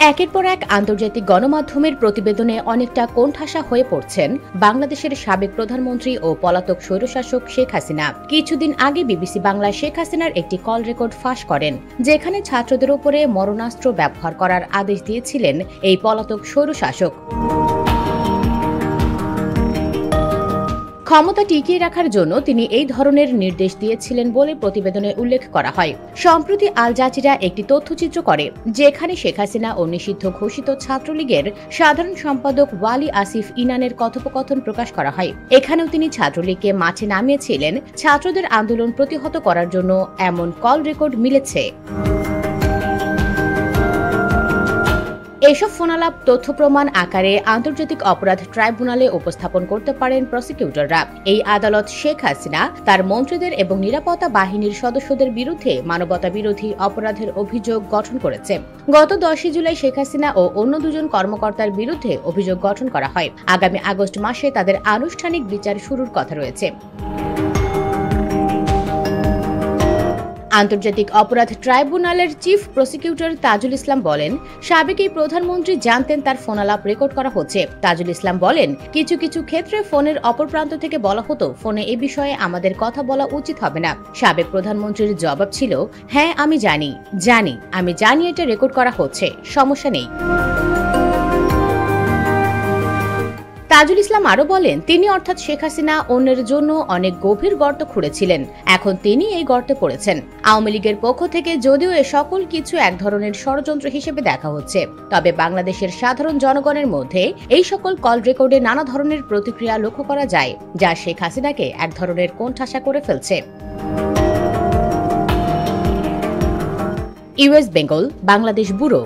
একের পর এক আন্তর্জাতিক গণমাধ্যমের প্রতিবেদনে অনেকটা কোণঠাসা হয়ে পড়ছেন বাংলাদেশের সাবেক প্রধানমন্ত্রী ও পলাতক স্বৈরশাসক শেখ হাসিনা। কিছুদিন আগে বিবিসি বাংলা শেখ হাসিনার একটি কল রেকর্ড ফাঁস করেন, যেখানে ছাত্রদের উপরে মরণাস্ত্র ব্যবহার করার আদেশ দিয়েছিলেন এই পলাতক স্বৈরশাসক। ক্ষমতা টিকিয়ে রাখার জন্য তিনি এই ধরনের নির্দেশ দিয়েছিলেন বলে প্রতিবেদনে উল্লেখ করা হয়। সম্প্রতি আল জাজিরা একটি তথ্যচিত্র করে, যেখানে শেখ হাসিনা ও নিষিদ্ধ ঘোষিত ছাত্রলীগের সাধারণ সম্পাদক ওয়ালি আসিফ ইনানের কথোপকথন প্রকাশ করা হয়। এখানেও তিনি ছাত্রলীগকে মাঠে নামিয়েছিলেন ছাত্রদের আন্দোলন প্রতিহত করার জন্য। এমন কল রেকর্ড মিলেছে। এসব ফোনালাপ তথ্য প্রমাণ আকারে আন্তর্জাতিক অপরাধ ট্রাইব্যুনালে উপস্থাপন করতে পারেন প্রসিকিউটররা। এই আদালত শেখ হাসিনা, তার মন্ত্রীদের এবং নিরাপত্তা বাহিনীর সদস্যদের বিরুদ্ধে মানবতা বিরোধী অপরাধের অভিযোগ গঠন করেছে। গত 10 জুলাই শেখ হাসিনা ও অন্য দুজন কর্মকর্তার বিরুদ্ধে অভিযোগ গঠন করা হয়। আগামী আগস্ট মাসে তাদের আনুষ্ঠানিক বিচার শুরুর কথা রয়েছে। আন্তর্জাতিক অপরাধ ট্রাইব্যুনালের চিফ প্রসিকিউটর তাজুল ইসলাম বলেন, সাবেক এই প্রধানমন্ত্রী জানতেন তার ফোনালাপ রেকর্ড করা হচ্ছে। তাজুল ইসলাম বলেন, কিছু কিছু ক্ষেত্রে ফোনের অপর প্রান্ত থেকে বলা হতো, ফোনে এ বিষয়ে আমাদের কথা বলা উচিত হবে না। সাবেক প্রধানমন্ত্রীর জবাব ছিল, হ্যাঁ আমি জানি এটা রেকর্ড করা হচ্ছে, সমস্যা নেই। তাজুল ইসলাম আরো বলেন, তিনি অর্থাৎ শেখ হাসিনা অন্যের জন্য অনেক গভীর গর্ত খুঁড়েছিলেন, এখন তিনি এই গর্তে পড়েছেন। আওয়ামী লীগের পক্ষ থেকে যদিও এ সকল কিছু এক ধরনের ষড়যন্ত্র হিসেবে দেখা হচ্ছে, তবে বাংলাদেশের সাধারণ জনগণের মধ্যে এই সকল কল রেকর্ডে নানা ধরনের প্রতিক্রিয়া লক্ষ্য করা যায়, যা শেখ হাসিনাকে এক ধরনের কোণঠাসা করে ফেলছে। US Bengal Bangladesh bureau.